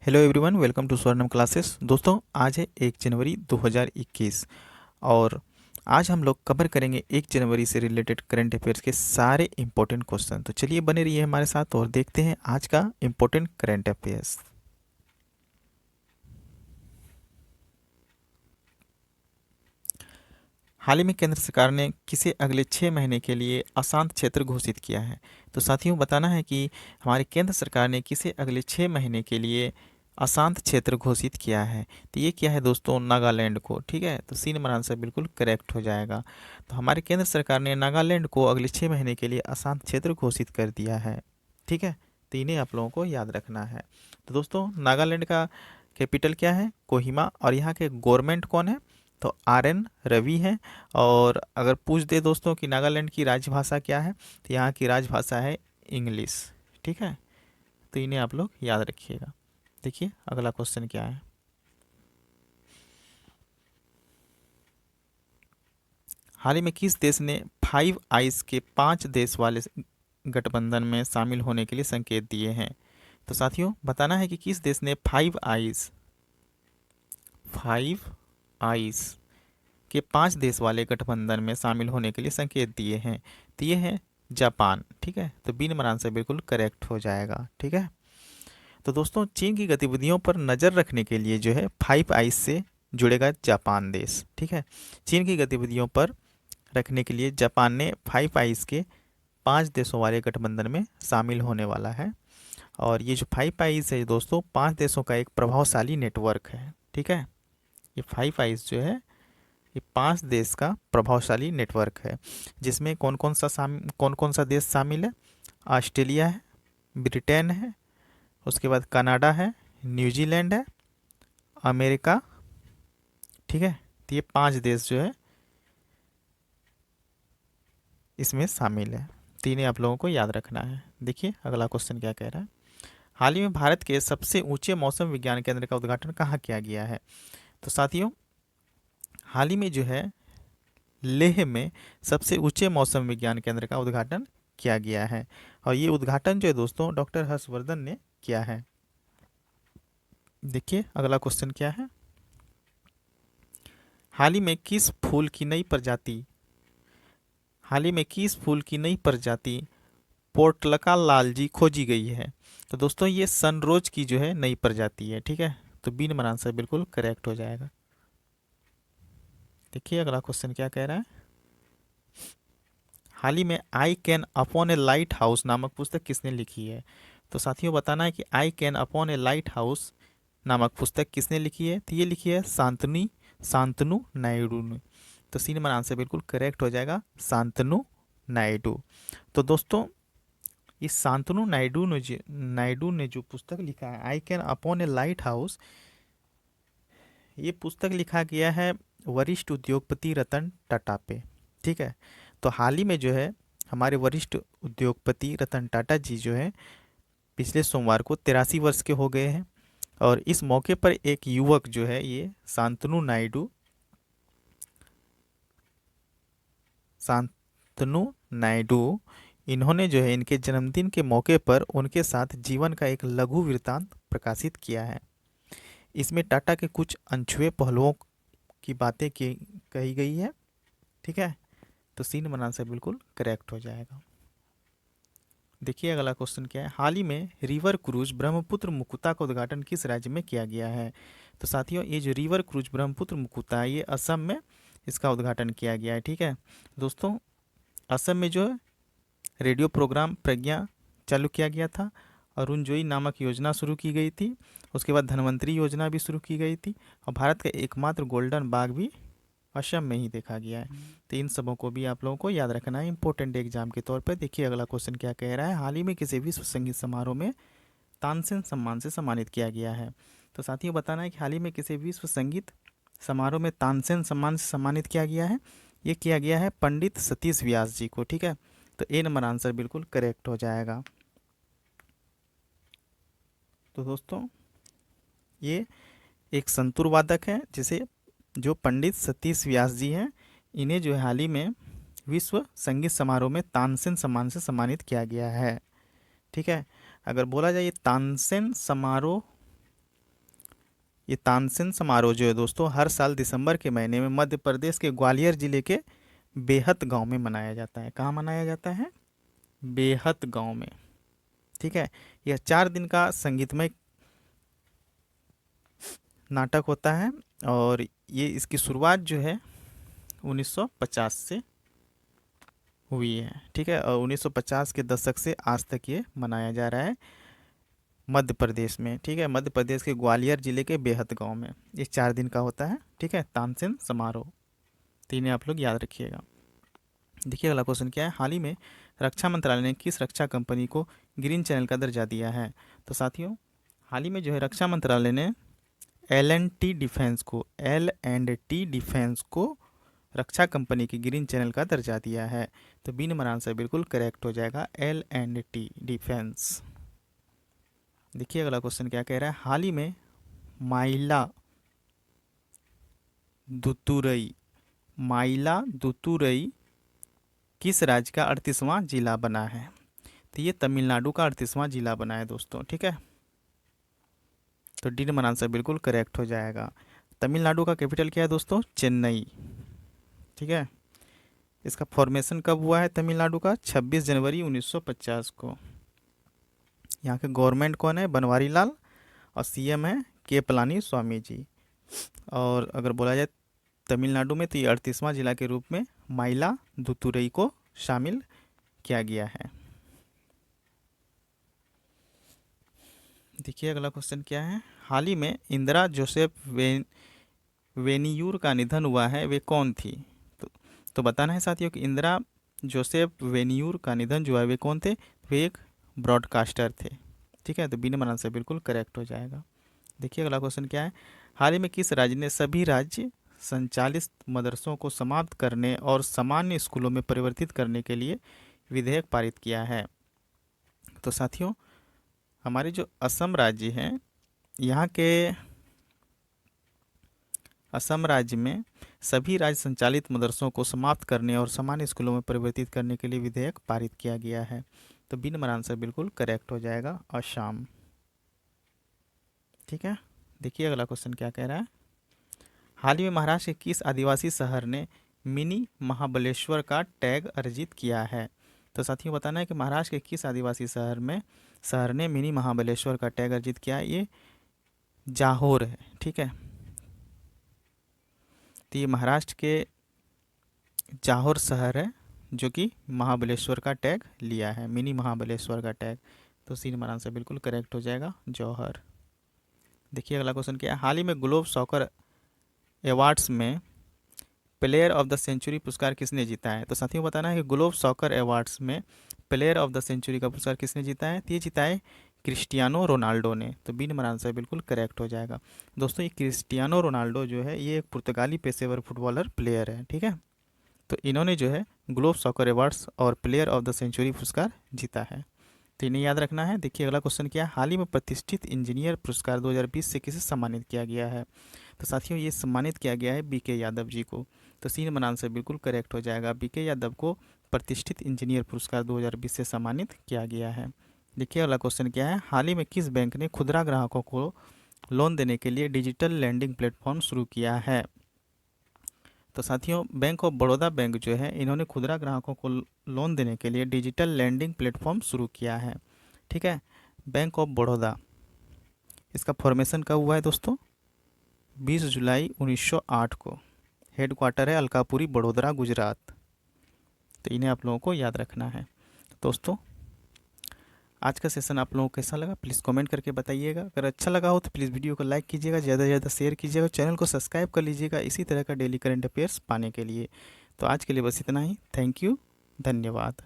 Hello everyone, welcome to Swarnam classes. दोस्तों, आज है 1 जनवरी 2021 और आज हम लोग कवर करेंगे 1 जनवरी से रिलेटेड करंट अफेयर्स के सारे इंपॉर्टेंट क्वेश्चन। तो चलिए बने रहिए हमारे साथ और देखते हैं आज का इंपॉर्टेंट करंट अफेयर्स। हाल ही में केंद्र सरकार ने किसे अगले 6 महीने के लिए अशांत क्षेत्र घोषित किया है। तो साथियों, बताना है कि हमारी केंद्र सरकार ने किसे अगले 6 महीने के लिए अशांत क्षेत्र घोषित किया है। तो ये क्या है दोस्तों? नागालैंड को। ठीक है, तो सी नंबर आंसर बिल्कुल करेक्ट हो जाएगा। तो हमारी केंद्र सरकार ने नागालैंड को अगले 6 महीने के लिए अशांत क्षेत्र घोषित कर दिया है। ठीक है, तो इन्हें आप लोगों को याद रखना है। तो दोस्तों, नागालैंड का कैपिटल क्या है? कोहिमा। और यहाँ के गवर्नमेंट कौन है? तो RN रवि है। और अगर पूछ दे दोस्तों कि नागालैंड की राजभाषा क्या है, तो यहाँ की राजभाषा है इंग्लिश। ठीक है, तो इन्हें आप लोग याद रखिएगा। देखिए अगला क्वेश्चन क्या है। हाल ही में किस देश ने 5 आइस के 5 देश वाले गठबंधन में शामिल होने के लिए संकेत दिए हैं? तो साथियों, बताना है कि किस देश ने 5 आइस के 5 देश वाले गठबंधन में शामिल होने के लिए संकेत दिए हैं। तो ये है जापान। ठीक है, तो बी नंबर आंसर बिल्कुल करेक्ट हो जाएगा। ठीक है, तो दोस्तों, चीन की गतिविधियों पर नज़र रखने के लिए जो है 5 आइस से जुड़ेगा जापान देश। ठीक है, चीन की गतिविधियों पर रखने के लिए जापान ने 5 आइस के 5 देशों वाले गठबंधन में शामिल होने वाला है। और ये जो 5 आइस है दोस्तों, 5 देशों का एक प्रभावशाली नेटवर्क है। ठीक है, ये 5 आइस जो है ये 5 देश का प्रभावशाली नेटवर्क है, जिसमें कौन कौन सा देश शामिल है? ऑस्ट्रेलिया है, ब्रिटेन है, उसके बाद कनाडा है, न्यूजीलैंड है, अमेरिका। ठीक है, तो ये 5 देश जो है इसमें शामिल है। तीनों आप लोगों को याद रखना है। देखिए अगला क्वेश्चन क्या कह रहा है। हाल ही में भारत के सबसे ऊंचे मौसम विज्ञान केंद्र का उद्घाटन कहाँ किया गया है? तो साथियों, हाल ही में जो है लेह में सबसे ऊंचे मौसम विज्ञान केंद्र का उद्घाटन किया गया है। और ये उद्घाटन जो है दोस्तों डॉक्टर हर्षवर्धन ने किया है। देखिए अगला क्वेश्चन क्या है। हाल ही में किस फूल की नई प्रजाति हाल ही में किस फूल की नई प्रजाति पोर्टलका लालजी खोजी गई है? तो दोस्तों, ये सनरोज की जो है नई प्रजाति है। ठीक है, तो बी नंबर आंसर बिल्कुल करेक्ट हो जाएगा। देखिए अगला क्वेश्चन क्या कह रहा है। हाल ही में I can upon A light house नामक पुस्तक किसने लिखी है? तो साथियों, बताना है कि I can upon A light house नामक पुस्तक किसने लिखी है? तो ये लिखी है शांतनु नायडू ने। तो सी नंबर आंसर बिल्कुल करेक्ट हो जाएगा, शांतनु नायडू। तो दोस्तों, इस शांतनु नायडू ने जो पुस्तक लिखा है I can upon A light house, ये पुस्तक लिखा गया है वरिष्ठ उद्योगपति रतन टाटा पे। ठीक है, तो हाल ही में जो है हमारे वरिष्ठ उद्योगपति रतन टाटा जी जो है पिछले सोमवार को 83 वर्ष के हो गए हैं। और इस मौके पर एक युवक जो है ये शांतनु नायडू इन्होंने जो है इनके जन्मदिन के मौके पर उनके साथ जीवन का एक लघु वृत्तांत प्रकाशित किया है। इसमें टाटा के कुछ अनछुए पहलुओं की बातें की कही गई है। ठीक है, तो सी नंबर आंसर बिल्कुल करेक्ट हो जाएगा। देखिए अगला क्वेश्चन क्या है। हाल ही में रिवर क्रूज ब्रह्मपुत्र मुकुता का उद्घाटन किस राज्य में किया गया है? तो साथियों, ये जो रिवर क्रूज ब्रह्मपुत्र मुकुता है ये असम में इसका उद्घाटन किया गया है। ठीक है दोस्तों, असम में जो है रेडियो प्रोग्राम प्रज्ञा चालू किया गया था, अरुण नामक योजना शुरू की गई थी। उसके बाद धन्वंतरी योजना भी शुरू की गई थी। और भारत का एकमात्र गोल्डन बाग भी असम में ही देखा गया है। तो इन सबों को भी आप लोगों को याद रखना है इंपॉर्टेंट एग्जाम के तौर पर। देखिए अगला क्वेश्चन क्या कह रहा है। हाल ही में किसी विश्व संगीत समारोह में तानसेन सम्मान से सम्मानित किया गया है? तो साथियों, बताना है कि हाल ही में किसी विश्व संगीत समारोह में तानसेन सम्मान से सम्मानित किया गया है। ये किया गया है पंडित सतीश व्यास जी को। ठीक है, तो ए नंबर आंसर बिल्कुल करेक्ट हो जाएगा। तो दोस्तों, ये एक संतूर वादक है जिसे जो पंडित सतीश व्यास जी हैं, इन्हें जो है हाल ही में विश्व संगीत समारोह में तानसेन सम्मान से सम्मानित किया गया है। ठीक है, अगर बोला जाए तानसेन समारोह ये तानसेन समारोह जो है दोस्तों हर साल दिसंबर के महीने में मध्य प्रदेश के ग्वालियर जिले के बेहत गांव में मनाया जाता है। कहाँ मनाया जाता है? बेहत गांव में। ठीक है। यह 4 दिन का संगीतमय नाटक होता है और ये इसकी शुरुआत जो है 1950 से हुई है। ठीक है। और 1950 के दशक से आज तक ये मनाया जा रहा है मध्य प्रदेश में। ठीक है। मध्य प्रदेश के ग्वालियर जिले के बेहद गांव में ये 4 दिन का होता है। ठीक है। तानसेन समारोह, तीन आप लोग याद रखिएगा। देखिए अगला क्वेश्चन क्या है, हाल ही में रक्षा मंत्रालय ने किस रक्षा कंपनी को ग्रीन चैनल का दर्जा दिया है? तो साथियों हाल ही में जो है रक्षा मंत्रालय ने L&T डिफेंस को रक्षा कंपनी की ग्रीन चैनल का दर्जा दिया है। तो बी नंबर आंसर बिल्कुल करेक्ट हो जाएगा, L&T डिफेंस। देखिए अगला क्वेश्चन क्या कह रहा है, हाल ही में माइला दुतुरई किस राज्य का 38वां जिला बना है? तो ये तमिलनाडु का 38वां जिला बना है दोस्तों। ठीक है। तो डी नंबर आंसर बिल्कुल करेक्ट हो जाएगा। तमिलनाडु का कैपिटल क्या है दोस्तों? चेन्नई। ठीक है। इसका फॉर्मेशन कब हुआ है तमिलनाडु का? 26 जनवरी 1950 को। यहाँ के गवर्नमेंट कौन है? बनवारी लाल। और सीएम है के पलानी स्वामी जी। और अगर बोला जाए तमिलनाडु में तो ये 38वां जिला के रूप में माइला दुतुरई को शामिल किया गया है। देखिए अगला क्वेश्चन क्या है, हाल ही में इंदिरा जोसेफ वेनियूर का निधन हुआ है, वे कौन थी? तो बताना है साथियों कि इंदिरा जोसेफ वेनियूर का निधन जो है वे कौन थे? वे एक ब्रॉडकास्टर थे। ठीक है। तो बी नंबर आंसर बिल्कुल करेक्ट हो जाएगा। देखिए अगला क्वेश्चन क्या है, हाल ही में किस राज्य ने सभी राज्य संचालित मदरसों को समाप्त करने और सामान्य स्कूलों में परिवर्तित करने के लिए विधेयक पारित किया है? तो साथियों हमारे जो असम राज्य है, यहाँ के असम राज्य में सभी राज्य संचालित मदरसों को समाप्त करने और सामान्य स्कूलों में परिवर्तित करने के लिए विधेयक पारित किया गया है। तो बी नंबर आंसर बिल्कुल करेक्ट हो जाएगा, असम। ठीक है। देखिए अगला क्वेश्चन क्या कह रहा है, हाल ही में महाराष्ट्र के किस आदिवासी शहर ने मिनी महाबलेश्वर का टैग अर्जित किया है? तो साथियों बताना है कि महाराष्ट्र के किस आदिवासी शहर ने मिनी महाबलेश्वर का टैग अर्जित किया है? ये जाहोर है। ठीक है। तो ये महाराष्ट्र के जाहोर शहर है जो कि महाबलेश्वर का टैग लिया है, मिनी महाबलेश्वर का टैग। तो सी नंबर आंसर बिल्कुल करेक्ट हो जाएगा, जौहर। देखिए अगला क्वेश्चन क्या है, हाल ही में ग्लोब सॉकर अवार्ड्स में प्लेयर ऑफ द सेंचुरी पुरस्कार किसने जीता है? तो साथियों बताना है कि ग्लोब सॉकर अवार्ड्स में प्लेयर ऑफ द सेंचुरी का पुरस्कार किसने जीता है? तो ये जीता है क्रिस्टियानो रोनाल्डो ने। तो बी नंबर आंसर बिल्कुल करेक्ट हो जाएगा। दोस्तों ये क्रिस्टियानो रोनाल्डो जो है ये एक पुर्तगाली पेशेवर फुटबॉलर प्लेयर है। ठीक है। तो इन्होंने जो है ग्लोब सॉकर अवार्ड्स और प्लेयर ऑफ द सेंचुरी पुरस्कार जीता है। तो इन्हें याद रखना है। देखिए अगला क्वेश्चन क्या है, हाल ही में प्रतिष्ठित इंजीनियर पुरस्कार 2020 से किसे सम्मानित किया गया है? तो साथियों ये सम्मानित किया गया है बीके यादव जी को। तो सी नंबर आंसर बिल्कुल करेक्ट हो जाएगा, बीके यादव को प्रतिष्ठित इंजीनियर पुरस्कार 2020 से सम्मानित किया गया है। देखिए अगला क्वेश्चन क्या है, हाल ही में किस बैंक ने खुदरा ग्राहकों को लोन देने के लिए डिजिटल लैंडिंग प्लेटफॉर्म शुरू किया है? तो साथियों बैंक ऑफ बड़ौदा बैंक जो है इन्होंने खुदरा ग्राहकों को लोन देने के लिए डिजिटल लैंडिंग प्लेटफॉर्म शुरू किया है। ठीक है। बैंक ऑफ बड़ौदा, इसका फॉर्मेशन कब हुआ है दोस्तों? 20 जुलाई 1908 को। हेडक्वार्टर है अलकापुरी, बड़ोदरा, गुजरात। तो इन्हें आप लोगों को याद रखना है। दोस्तों आज का सेशन आप लोगों को कैसा लगा प्लीज़ कमेंट करके बताइएगा। अगर अच्छा लगा हो तो प्लीज़ वीडियो को लाइक कीजिएगा, ज़्यादा से ज़्यादा शेयर कीजिएगा, चैनल को सब्सक्राइब कर लीजिएगा इसी तरह का डेली करंट अफेयर्स पाने के लिए। तो आज के लिए बस इतना ही। थैंक यू, धन्यवाद।